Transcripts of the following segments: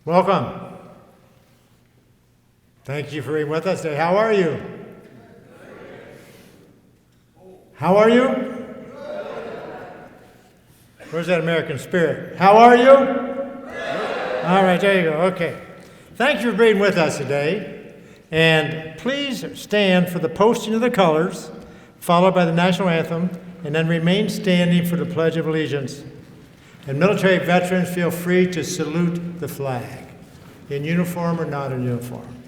Welcome. Thank you for being with us today. How are you? How are you? Where's that American spirit? How are you? All right, there you go. Okay. Thank you for being with us today. And please stand for the posting of the colors, followed by the National Anthem, and then remain standing for the Pledge of Allegiance. And military veterans, feel free to salute the flag, in uniform or not in uniform.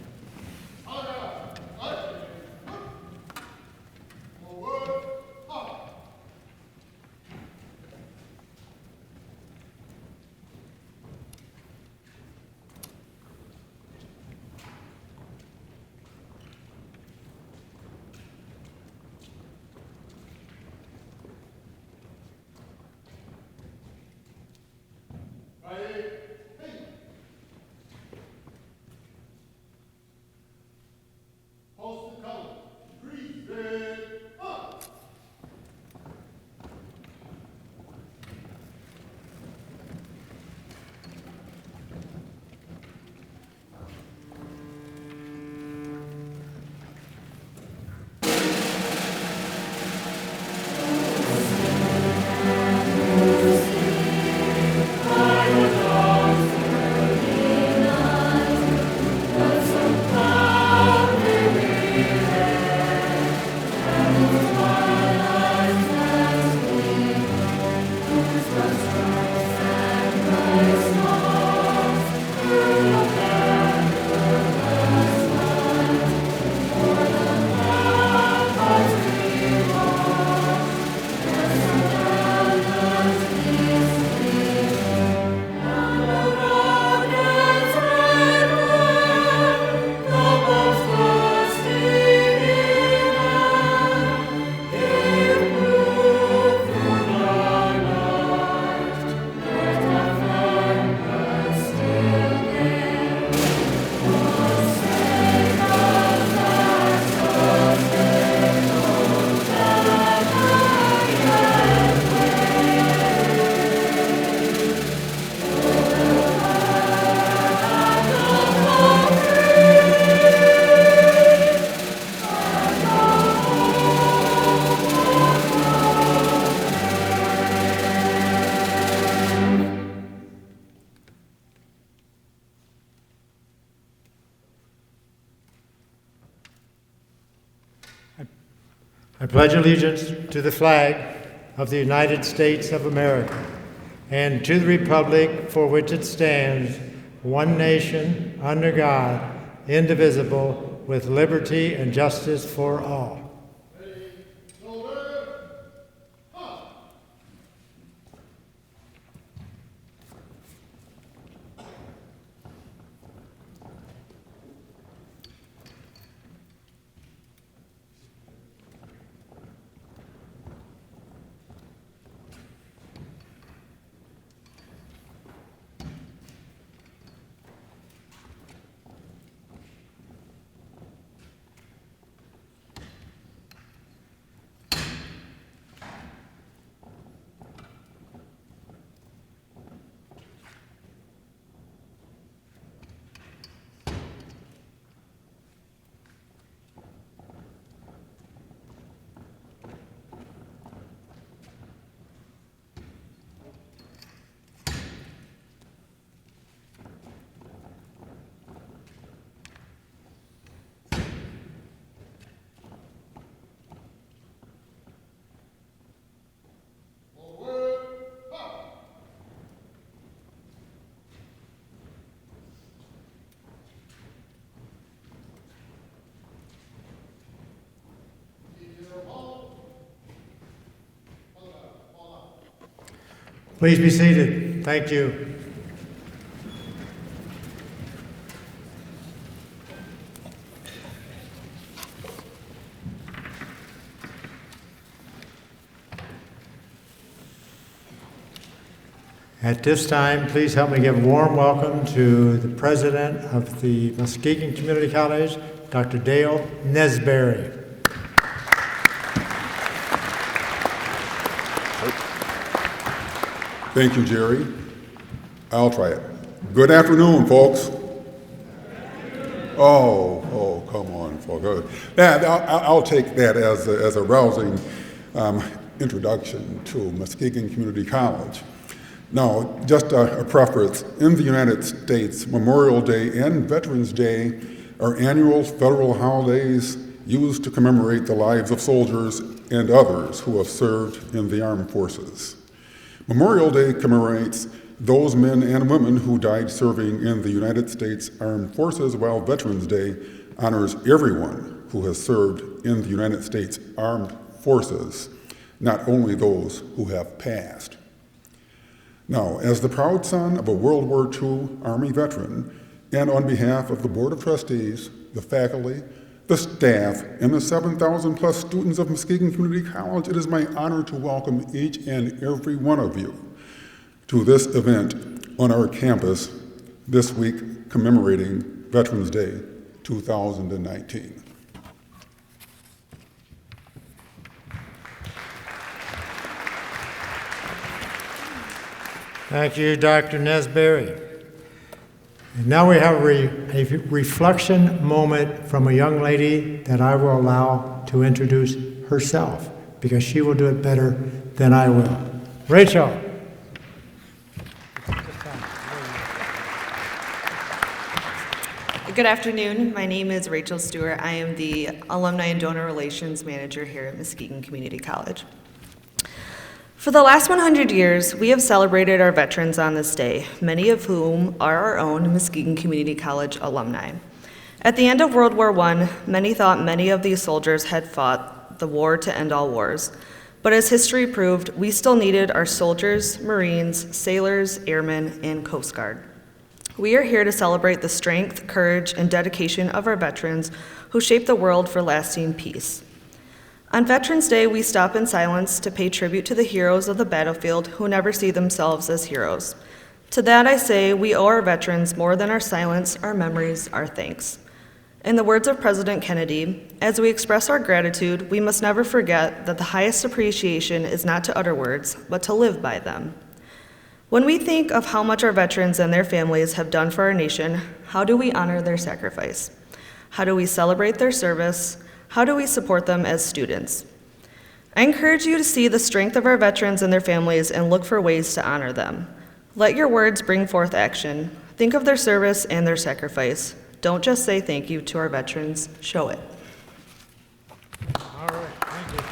I pledge allegiance to the flag of the United States of America and to the republic for which it stands, one nation, under God, indivisible, with liberty and justice for all. Please be seated. Thank you. At this time, please help me give a warm welcome to the president of the Muskegon Community College, Dr. Dale Nesberry. Thank you, Jerry. I'll try it. Good afternoon, folks. Oh, come on, folks. I'll take that as a rousing introduction to Muskegon Community College. Now, just a preface, in the United States, Memorial Day and Veterans Day are annual federal holidays used to commemorate the lives of soldiers and others who have served in the armed forces. Memorial Day commemorates those men and women who died serving in the United States Armed Forces, while Veterans Day honors everyone who has served in the United States Armed Forces, not only those who have passed. Now, as the proud son of a World War II Army veteran, and on behalf of the Board of Trustees, the faculty, the staff, and the 7,000 plus students of Muskegon Community College, it is my honor to welcome each and every one of you to this event on our campus this week commemorating Veterans Day 2019. Thank you, Dr. Nesberry. And now we have a reflection moment from a young lady that I will allow to introduce herself, because she will do it better than I will. Rachel. Good afternoon. My name is Rachel Stewart. I am the Alumni and Donor Relations Manager here at Muskegon Community College. For the last 100 years, we have celebrated our veterans on this day, many of whom are our own Muskegon Community College alumni. At the end of World War I, many thought many of these soldiers had fought the war to end all wars. But as history proved, we still needed our soldiers, Marines, sailors, airmen, and Coast Guard. We are here to celebrate the strength, courage, and dedication of our veterans who shaped the world for lasting peace. On Veterans Day, we stop in silence to pay tribute to the heroes of the battlefield who never see themselves as heroes. To that I say, we owe our veterans more than our silence, our memories, our thanks. In the words of President Kennedy, as we express our gratitude, we must never forget that the highest appreciation is not to utter words, but to live by them. When we think of how much our veterans and their families have done for our nation, how do we honor their sacrifice? How do we celebrate their service? How do we support them as students? I encourage you to see the strength of our veterans and their families and look for ways to honor them. Let your words bring forth action. Think of their service and their sacrifice. Don't just say thank you to our veterans, show it. All right, thank you.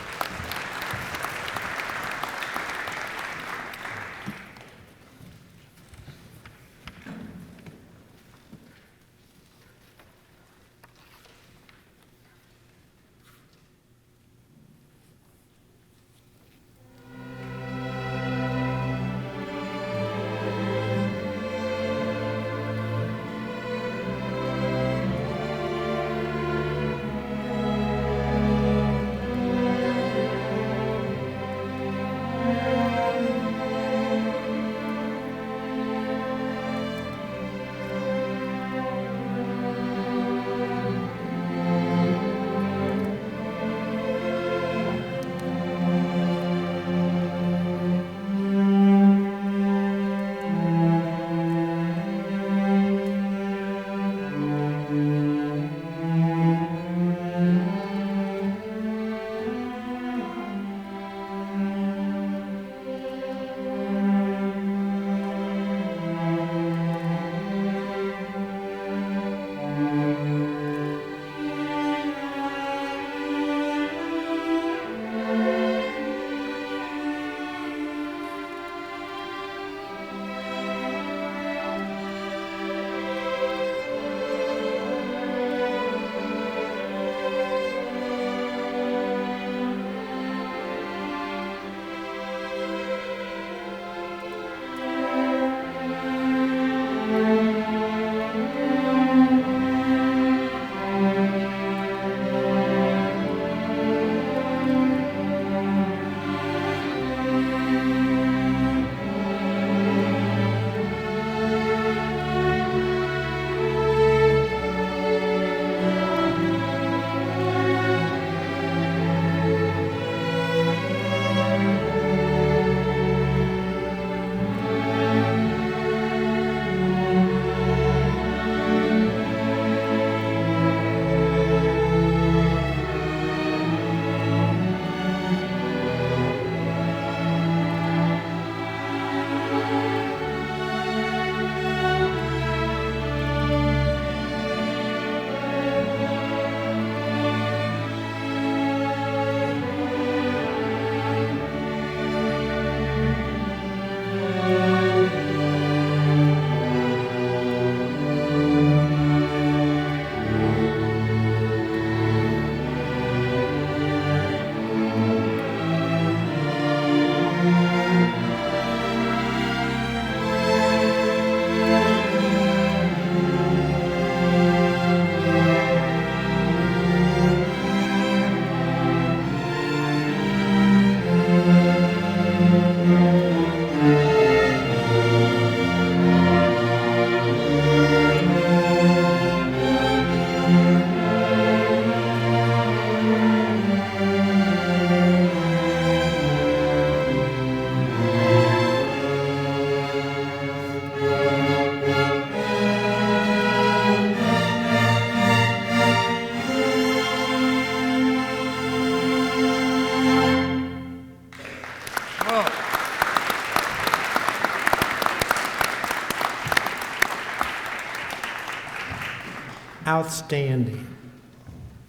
outstanding.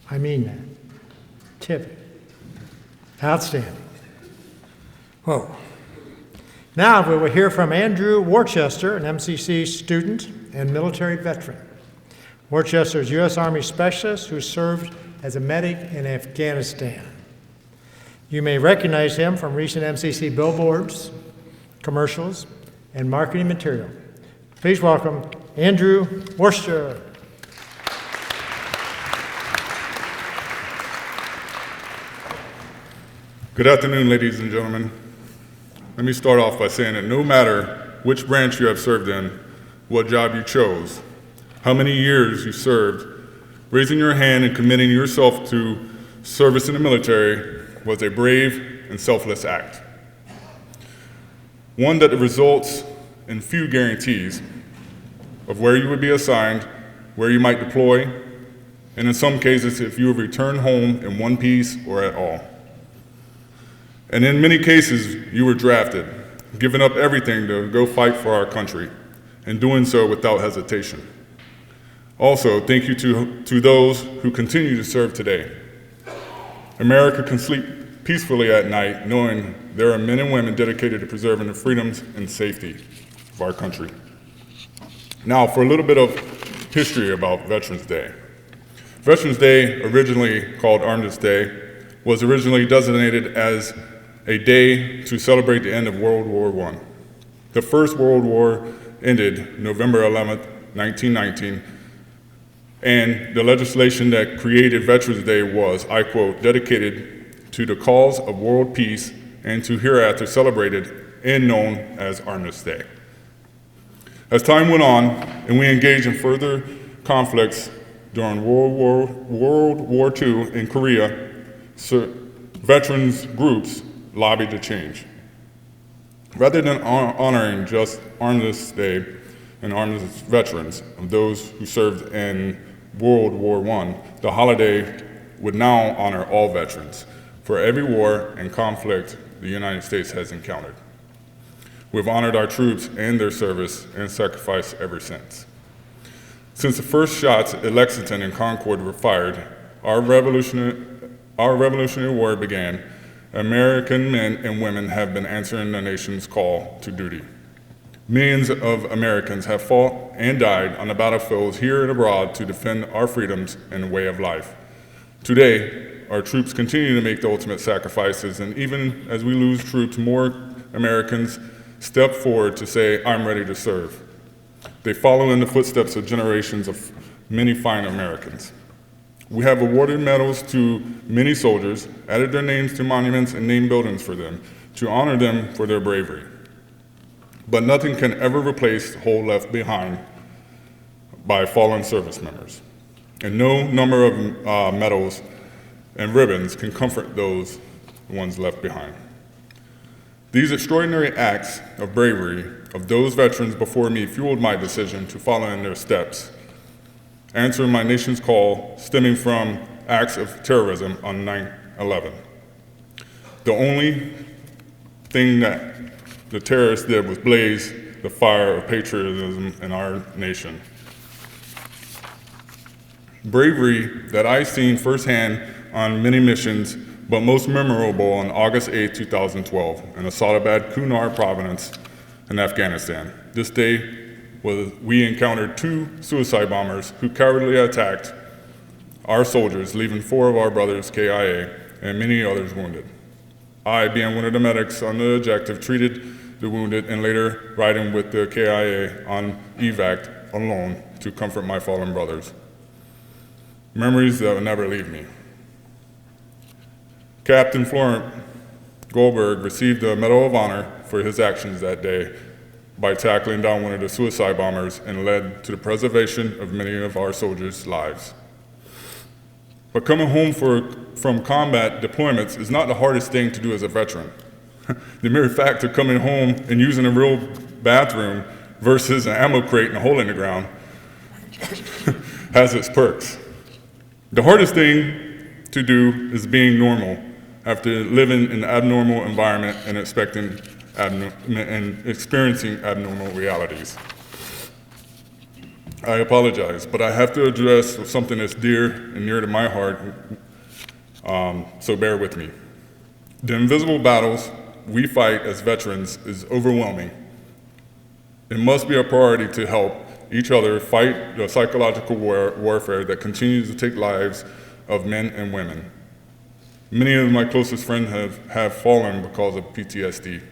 I mean that. Tipping. Outstanding. Whoa. Now we will hear from Andrew Worcester, an MCC student and military veteran. Worcester is U.S. Army specialist who served as a medic in Afghanistan. You may recognize him from recent MCC billboards, commercials, and marketing material. Please welcome Andrew Worcester. Good afternoon, ladies and gentlemen. Let me start off by saying that no matter which branch you have served in, what job you chose, how many years you served, raising your hand and committing yourself to service in the military was a brave and selfless act. One that results in few guarantees of where you would be assigned, where you might deploy, and in some cases, if you would return home in one piece or at all. And in many cases, you were drafted, giving up everything to go fight for our country, and doing so without hesitation. Also, thank you to those who continue to serve today. America can sleep peacefully at night knowing there are men and women dedicated to preserving the freedoms and safety of our country. Now, for a little bit of history about Veterans Day. Veterans Day, originally called Armistice Day, was originally designated as a day to celebrate the end of World War I. The First World War ended November 11th, 1919, and the legislation that created Veterans Day was, I quote, dedicated to the cause of world peace and to hereafter celebrated and known as Armistice Day. As time went on and we engaged in further conflicts during World War II in Korea, veterans groups lobbied to change. Rather than honoring just Armistice Day and Armistice veterans of those who served in World War I, the holiday would now honor all veterans for every war and conflict the United States has encountered. We've honored our troops and their service and sacrifice ever since. Since the first shots at Lexington and Concord were fired, our Revolutionary War began. American men and women have been answering the nation's call to duty. Millions of Americans have fought and died on the battlefields here and abroad to defend our freedoms and way of life. Today, our troops continue to make the ultimate sacrifices, and even as we lose troops, more Americans step forward to say, "I'm ready to serve." They follow in the footsteps of generations of many fine Americans. We have awarded medals to many soldiers, added their names to monuments, and named buildings for them to honor them for their bravery. But nothing can ever replace the hole left behind by fallen service members. And no number of medals and ribbons can comfort those ones left behind. These extraordinary acts of bravery of those veterans before me fueled my decision to follow in their steps, answering my nation's call stemming from acts of terrorism on 9/11. The only thing that the terrorists did was blaze the fire of patriotism in our nation. Bravery that I've seen firsthand on many missions, but most memorable on August 8, 2012, in Asadabad, Kunar province in Afghanistan. This day, we encountered 2 suicide bombers who cowardly attacked our soldiers, leaving 4 of our brothers KIA and many others wounded. I, being one of the medics on the objective, treated the wounded and later riding with the KIA on evac alone to comfort my fallen brothers. Memories that will never leave me. Captain Florent Goldberg received the Medal of Honor for his actions that day by tackling down one of the suicide bombers and led to the preservation of many of our soldiers' lives. But coming home from combat deployments is not the hardest thing to do as a veteran. The mere fact of coming home and using a real bathroom versus an ammo crate and a hole in the ground has its perks. The hardest thing to do is being normal after living in an abnormal environment and experiencing abnormal realities. I apologize, but I have to address something that's dear and near to my heart, so bear with me. The invisible battles we fight as veterans is overwhelming. It must be a priority to help each other fight the psychological warfare that continues to take lives of men and women. Many of my closest friends have fallen because of PTSD.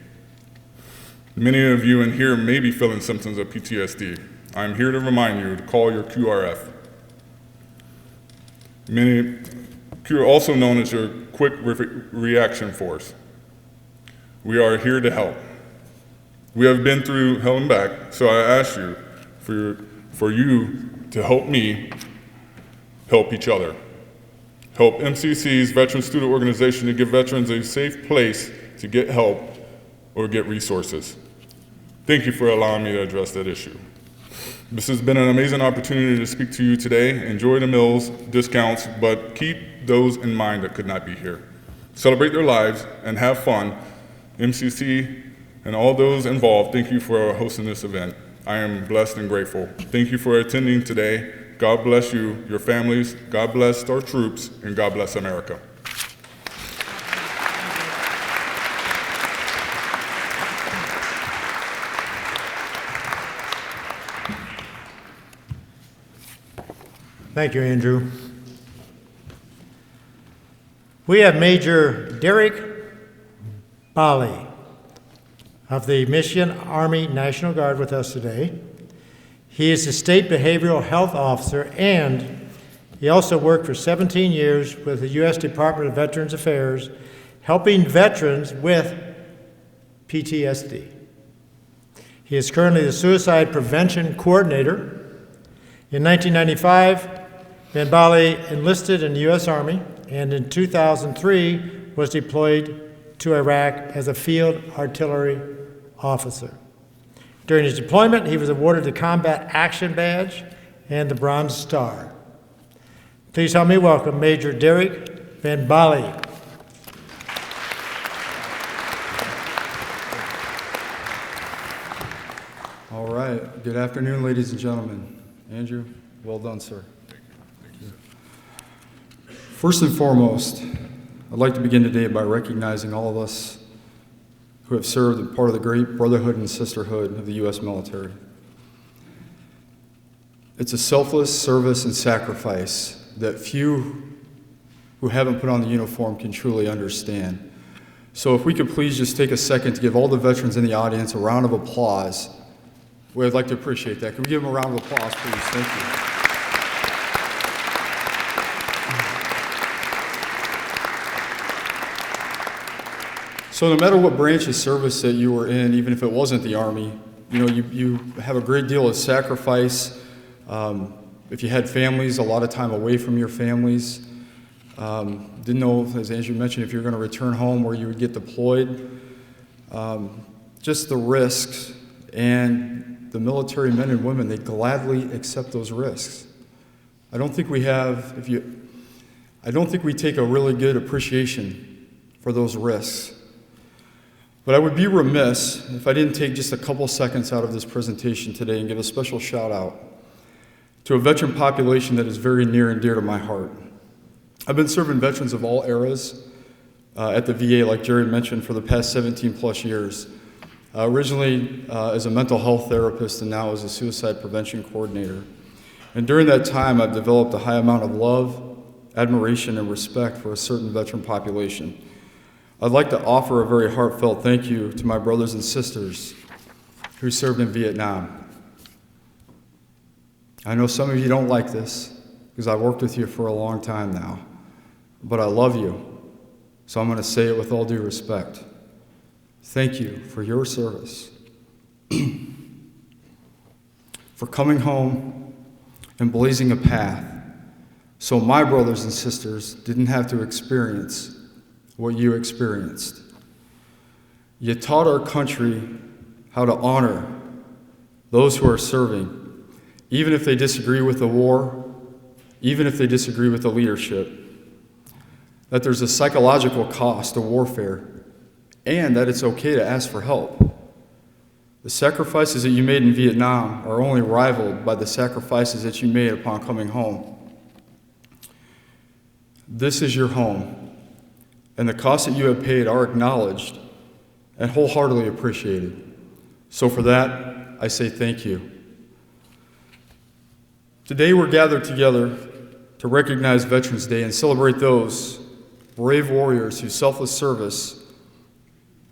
Many of you in here may be feeling symptoms of PTSD. I'm here to remind you to call your QRF. Also known as your Quick Reaction Force. We are here to help. We have been through hell and back, so I ask you for you to help me help each other. Help MCC's Veteran Student Organization to give veterans a safe place to get help or get resources. Thank you for allowing me to address that issue. This has been an amazing opportunity to speak to you today. Enjoy the meals, discounts, but keep those in mind that could not be here. Celebrate their lives and have fun. MCC and all those involved, thank you for hosting this event. I am blessed and grateful. Thank you for attending today. God bless you, your families, God bless our troops, and God bless America. Thank you, Andrew. We have Major Derek Bali of the Michigan Army National Guard with us today. He is the State Behavioral Health Officer, and he also worked for 17 years with the U.S. Department of Veterans Affairs, helping veterans with PTSD. He is currently the Suicide Prevention Coordinator. In 1995, Ben Bali enlisted in the U.S. Army, and in 2003 was deployed to Iraq as a field artillery officer. During his deployment, he was awarded the Combat Action Badge and the Bronze Star. Please help me welcome Major Derek Ben Bali. All right. Good afternoon, ladies and gentlemen. Andrew, well done, sir. Thank you. First and foremost, I'd like to begin today by recognizing all of us who have served as part of the great brotherhood and sisterhood of the U.S. military. It's a selfless service and sacrifice that few who haven't put on the uniform can truly understand. So if we could please just take a second to give all the veterans in the audience a round of applause, we'd like to appreciate that. Can we give them a round of applause, please? Thank you. So no matter what branch of service that you were in, even if it wasn't the Army, you have a great deal of sacrifice. If you had families, a lot of time away from your families. Didn't know, as Andrew mentioned, if you're going to return home or you would get deployed. Just the risks, and the military men and women, they gladly accept those risks. I don't think we take a really good appreciation for those risks. But I would be remiss if I didn't take just a couple seconds out of this presentation today and give a special shout out to a veteran population that is very near and dear to my heart. I've been serving veterans of all eras at the VA, like Jerry mentioned, for the past 17 plus years. Originally as a mental health therapist and now as a suicide prevention coordinator. And during that time, I've developed a high amount of love, admiration, and respect for a certain veteran population. I'd like to offer a very heartfelt thank you to my brothers and sisters who served in Vietnam. I know some of you don't like this because I've worked with you for a long time now, but I love you, so I'm going to say it with all due respect. Thank you for your service, for coming home and blazing a path so my brothers and sisters didn't have to experience what you experienced. You taught our country how to honor those who are serving, even if they disagree with the war, even if they disagree with the leadership, that there's a psychological cost to warfare, and that it's okay to ask for help. The sacrifices that you made in Vietnam are only rivaled by the sacrifices that you made upon coming home. This is your home, and the costs that you have paid are acknowledged and wholeheartedly appreciated. So for that, I say thank you. Today we're gathered together to recognize Veterans Day and celebrate those brave warriors whose selfless service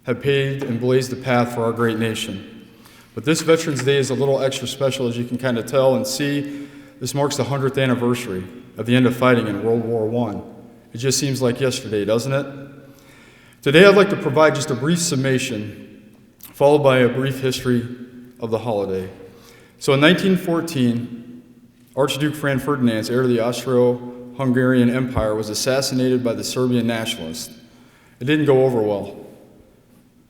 have paved and blazed the path for our great nation. But this Veterans Day is a little extra special, as you can kind of tell and see. This marks the 100th anniversary of the end of fighting in World War I. It just seems like yesterday, doesn't it? Today I'd like to provide just a brief summation, followed by a brief history of the holiday. So in 1914, Archduke Franz Ferdinand, heir to the Austro-Hungarian Empire, was assassinated by the Serbian nationalists. It didn't go over well.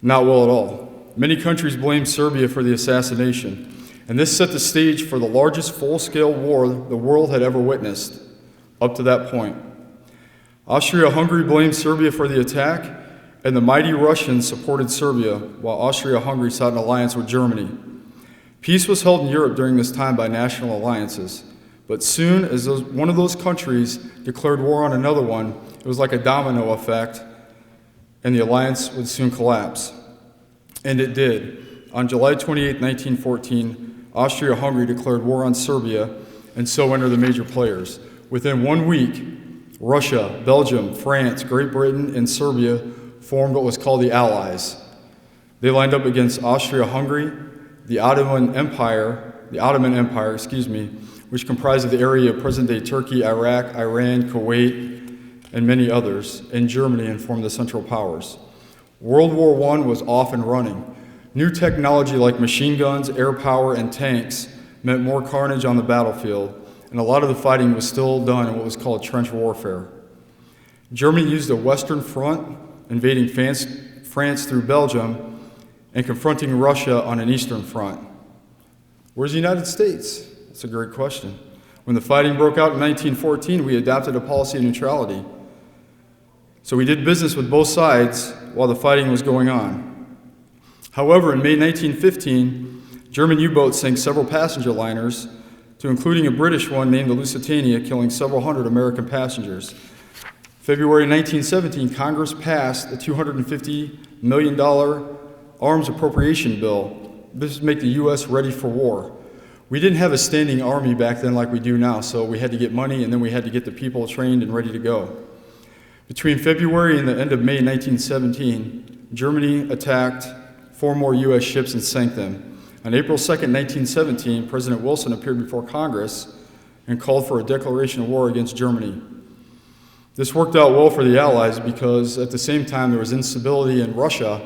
Not well at all. Many countries blamed Serbia for the assassination, and this set the stage for the largest full-scale war the world had ever witnessed up to that point. Austria-Hungary blamed Serbia for the attack, and the mighty Russians supported Serbia, while Austria-Hungary sought an alliance with Germany. Peace was held in Europe during this time by national alliances, but soon as one of those countries declared war on another one, it was like a domino effect, and the alliance would soon collapse. And it did. On July 28, 1914, Austria-Hungary declared war on Serbia, and so entered the major players. Within 1 week, Russia, Belgium, France, Great Britain, and Serbia formed what was called the Allies. They lined up against Austria-Hungary, the Ottoman Empire, which comprised of the area of present-day Turkey, Iraq, Iran, Kuwait, and many others, and Germany, and formed the Central Powers. World War I was off and running. New technology like machine guns, air power, and tanks meant more carnage on the battlefield, and a lot of the fighting was still done in what was called trench warfare. Germany used a western front, invading France through Belgium, and confronting Russia on an eastern front. Where's the United States? That's a great question. When the fighting broke out in 1914, we adopted a policy of neutrality. So we did business with both sides while the fighting was going on. However, in May 1915, German U-boats sank several passenger liners, to including a British one named the Lusitania, killing several hundred American passengers. February 1917, Congress passed a $250 million arms appropriation bill. This would make the U.S. ready for war. We didn't have a standing army back then like we do now, so we had to get money, and then we had to get the people trained and ready to go. Between February and the end of May 1917, Germany attacked 4 more U.S. ships and sank them. On April 2nd, 1917, President Wilson appeared before Congress and called for a declaration of war against Germany. This worked out well for the Allies because at the same time there was instability in Russia,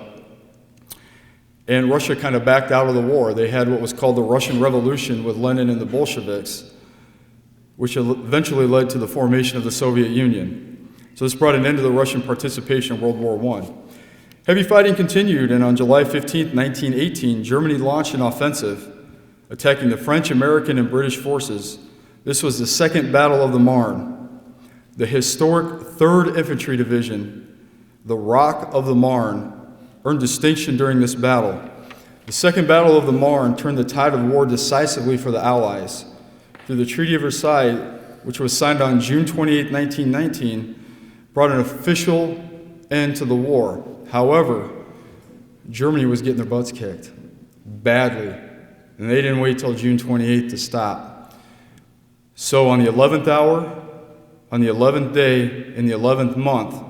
and Russia kind of backed out of the war. They had what was called the Russian Revolution with Lenin and the Bolsheviks, which eventually led to the formation of the Soviet Union. So this brought an end to the Russian participation in World War I. Heavy fighting continued, and on July 15, 1918, Germany launched an offensive, attacking the French, American, and British forces. This was the Second Battle of the Marne. The historic 3rd Infantry Division, the Rock of the Marne, earned distinction during this battle. The Second Battle of the Marne turned the tide of war decisively for the Allies. Through the Treaty of Versailles, which was signed on June 28, 1919, brought an official end to the war. However, Germany was getting their butts kicked badly, and they didn't wait till June 28th to stop. So on the 11th hour, on the 11th day, in the 11th month,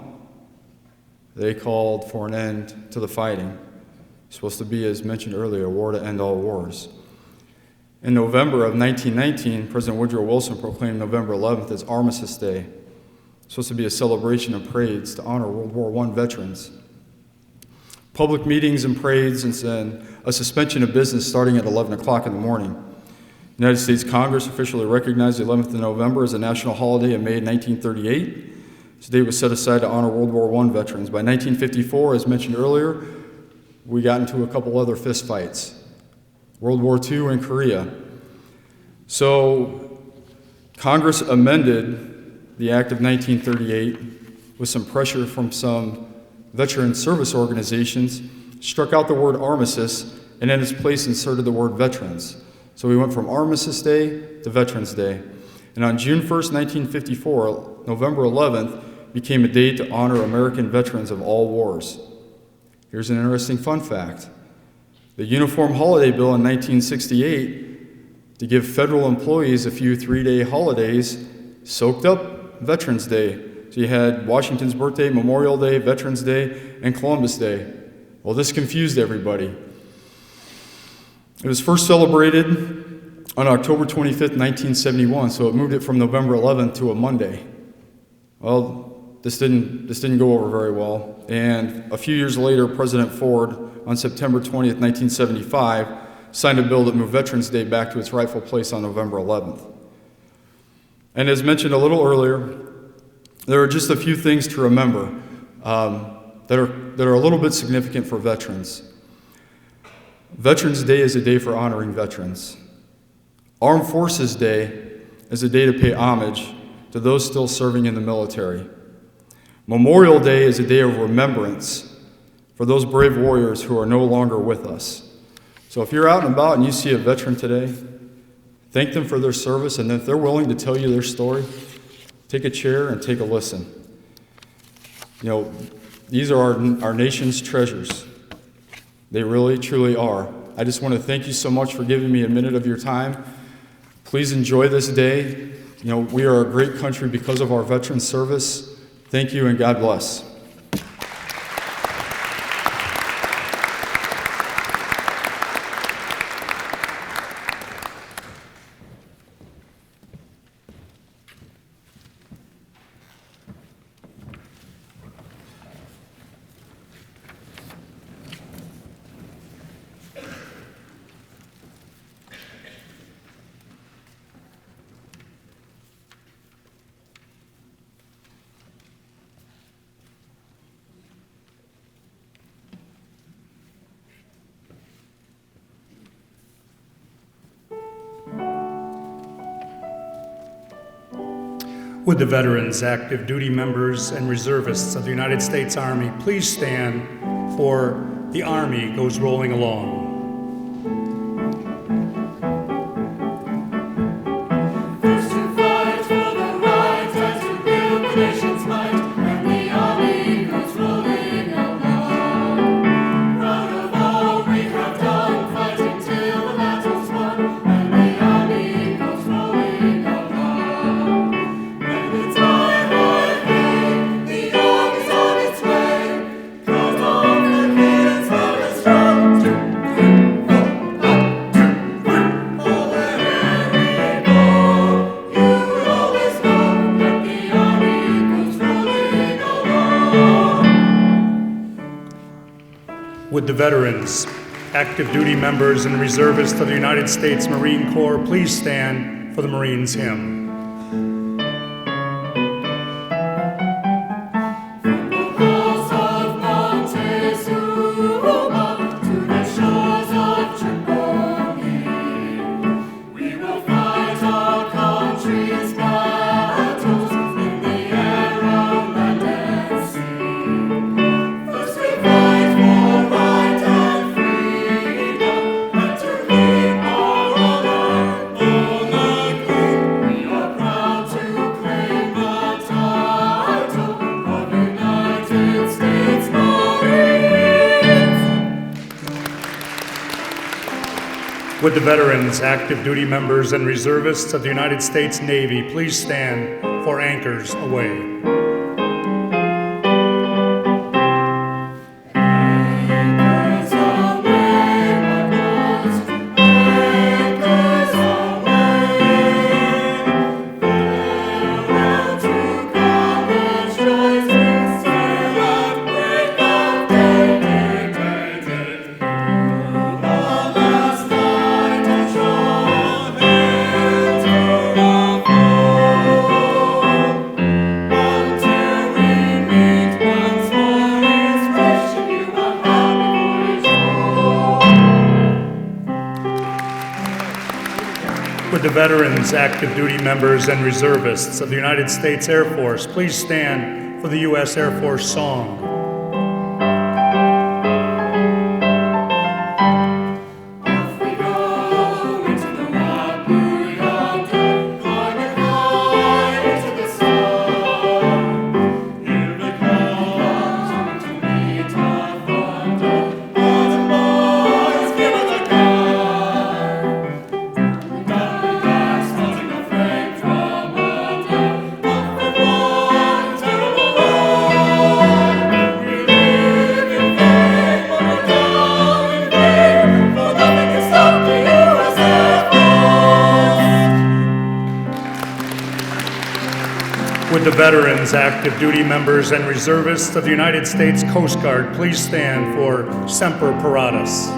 they called for an end to the fighting. It's supposed to be, as mentioned earlier, a war to end all wars. In November of 1919, President Woodrow Wilson proclaimed November 11th as Armistice Day. It's supposed to be a celebration of parades to honor World War I veterans. Public meetings and parades, and a suspension of business starting at 11 o'clock in the morning. The United States Congress officially recognized the 11th of November as a national holiday in May 1938. This date was set aside to honor World War I veterans. By 1954, as mentioned earlier, we got into a couple other fistfights. World War II and Korea. So Congress amended the Act of 1938 with some pressure from some veteran service organizations, struck out the word armistice, and in its place inserted the word veterans. So we went from Armistice Day to Veterans Day. And on June 1st, 1954, November 11th became a day to honor American veterans of all wars. Here's an interesting fun fact. The Uniform Holiday Bill in 1968, to give federal employees a few three-day holidays, soaked up Veterans Day. So you had Washington's birthday, Memorial Day, Veterans Day, and Columbus Day. Well, this confused everybody. It was first celebrated on October 25th, 1971, so it moved it from November 11th to a Monday. Well, this didn't go over very well, and a few years later, President Ford, on September 20th, 1975, signed a bill that moved Veterans Day back to its rightful place on November 11th. And as mentioned a little earlier, there are just a few things to remember that are a little bit significant for veterans. Veterans Day is a day for honoring veterans. Armed Forces Day is a day to pay homage to those still serving in the military. Memorial Day is a day of remembrance for those brave warriors who are no longer with us. So if you're out and about and you see a veteran today, thank them for their service, and if they're willing to tell you their story, take a chair and take a listen. You know, these are our nation's treasures. They really, truly are. I just want to thank you so much for giving me a minute of your time. Please enjoy this day. You know, we are a great country because of our veteran service. Thank you and God bless. Would the veterans, active duty members, and reservists of the United States Army please stand for "The Army Goes Rolling Along." First to fight for the right and to build the nation's might, and the army goes rolling along. Proud of all we have done, fighting till the battle's won, and the army goes rolling along. Would the veterans, active duty members, and reservists of the United States Marine Corps please stand for the Marines hymn. Would the veterans, active duty members, and reservists of the United States Navy please stand for Anchors Aweigh. Would the veterans, active duty members, and reservists of the United States Air Force please stand for the U.S. Air Force song. the veterans, active duty members, and reservists of the United States Coast Guard please stand for Semper Paratus?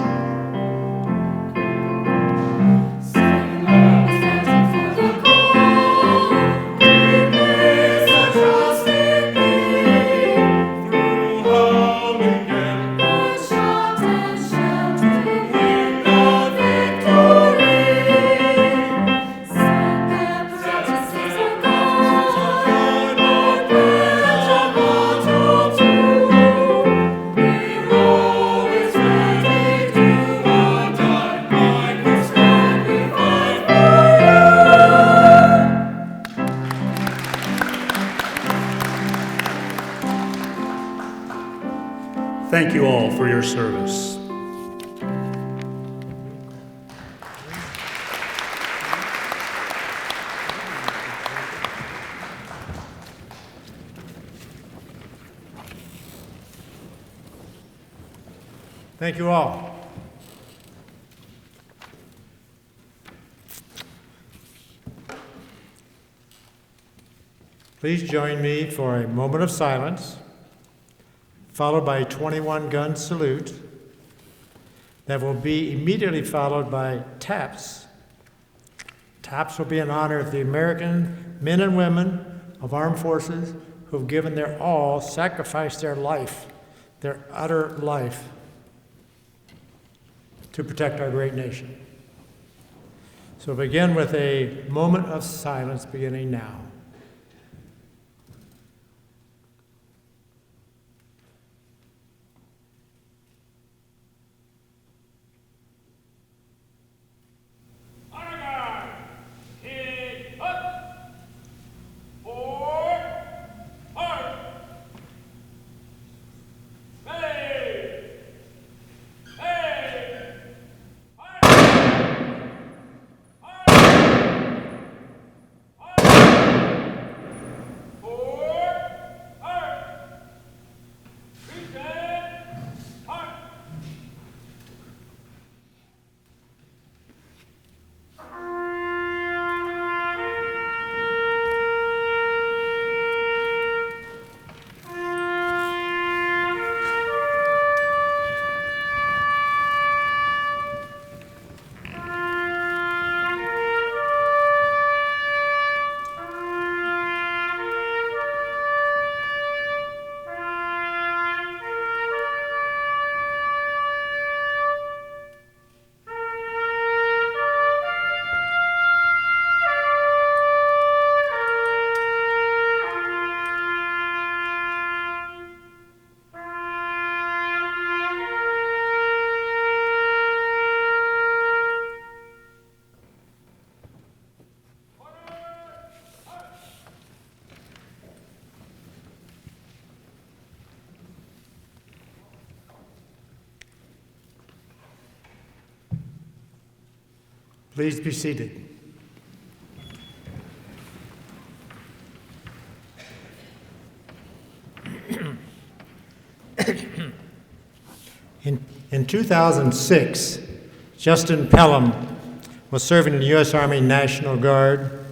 Thank you all for your service. Thank you all. Please join me for a moment of silence, followed by a 21-gun salute that will be immediately followed by taps. Taps will be in honor of the American men and women of armed forces who have given their all, sacrificed their life, their utter life, to protect our great nation. So begin with a moment of silence beginning now. Please be seated. In 2006, Justin Pelham was serving in the U.S. Army National Guard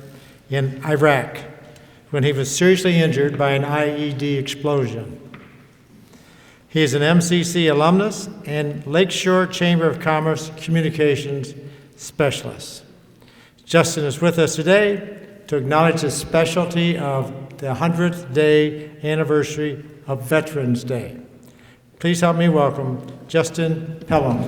in Iraq when he was seriously injured by an IED explosion. He is an MCC alumnus and Lakeshore Chamber of Commerce Communications Specialist. Justin is with us today to acknowledge the specialty of the 100th day anniversary of Veterans Day. Please help me welcome Justin Pelham.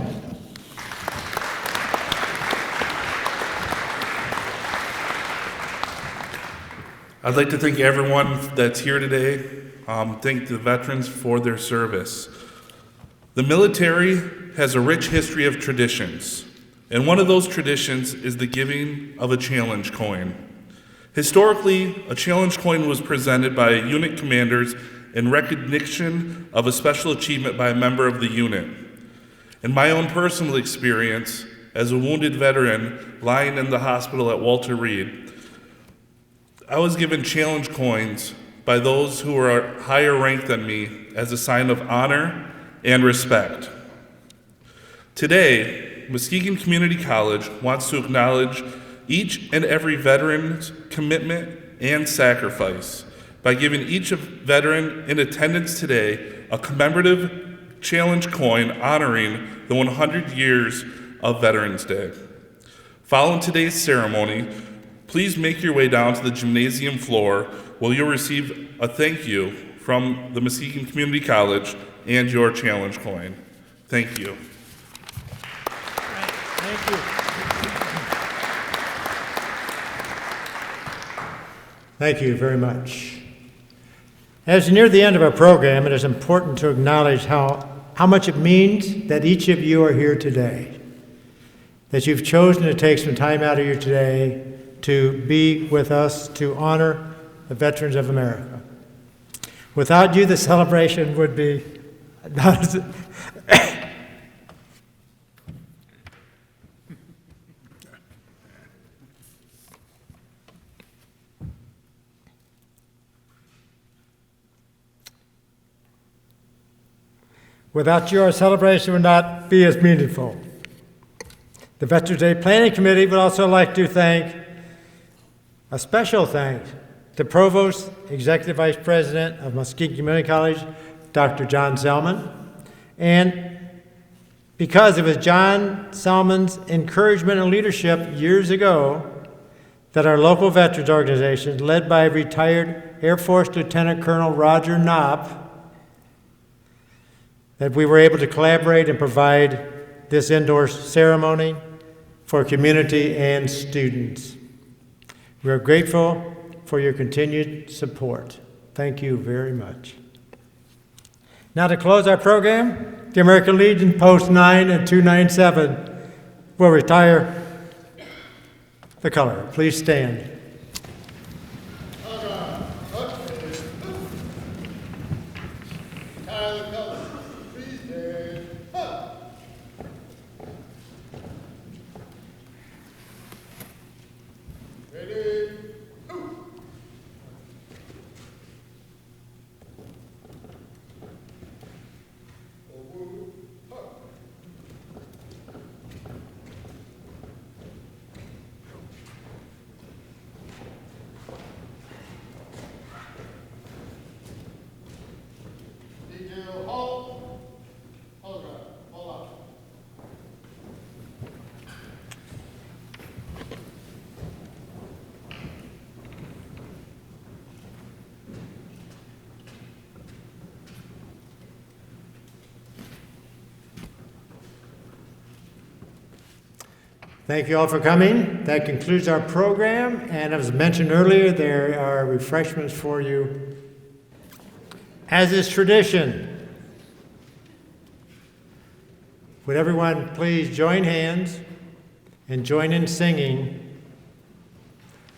I'd like to thank everyone that's here today. Thank the veterans for their service. The military has a rich history of traditions, and one of those traditions is the giving of a challenge coin. Historically, a challenge coin was presented by unit commanders in recognition of a special achievement by a member of the unit. In my own personal experience, as a wounded veteran lying in the hospital at Walter Reed, I was given challenge coins by those who were higher ranked than me as a sign of honor and respect. Today, Muskegon Community College wants to acknowledge each and every veteran's commitment and sacrifice by giving each veteran in attendance today a commemorative challenge coin honoring the 100 years of Veterans Day. Following today's ceremony, please make your way down to the gymnasium floor where you'll receive a thank you from the Muskegon Community College and your challenge coin. Thank you. Thank you. Thank you very much. As we near the end of our program, it is important to acknowledge how much it means that each of you are here today, that you've chosen to take some time out of your day to be with us to honor the veterans of America. Without you, the celebration would be not as without you, our celebration would not be as meaningful. The Veterans Day Planning Committee would also like to thank a special thanks to Provost, Executive Vice President of Muskegon Community College, Dr. John Zellman. And because it was John Zellman's encouragement and leadership years ago that our local veterans organization, led by retired Air Force Lieutenant Colonel Roger Knopp, that we were able to collaborate and provide this indoor ceremony for community and students. We are grateful for your continued support. Thank you very much. Now to close our program, the American Legion Post 9 and 297 will retire the color. Please stand. Thank you all for coming. That concludes our program, and as mentioned earlier, there are refreshments for you. As is tradition, would everyone please join hands and join in singing,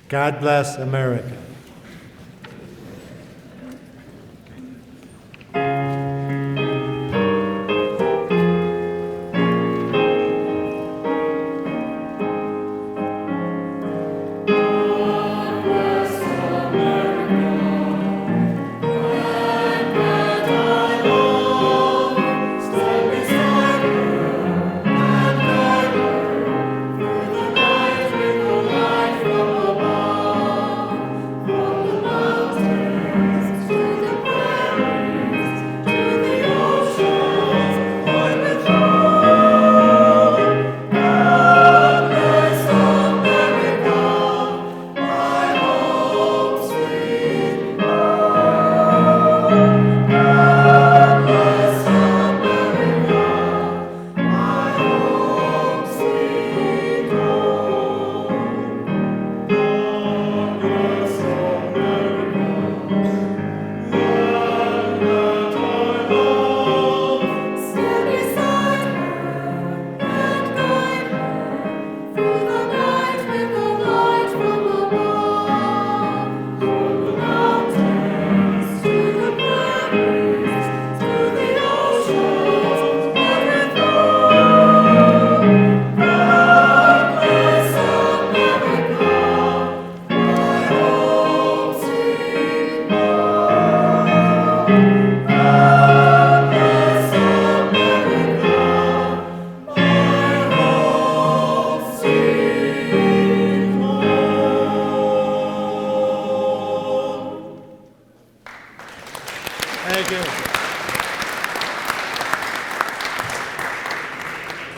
God Bless America.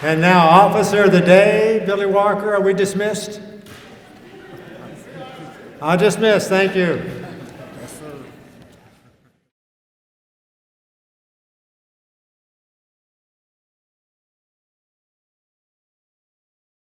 And now, Officer of the Day, Billy Walker, are we dismissed? I'll dismiss, thank you.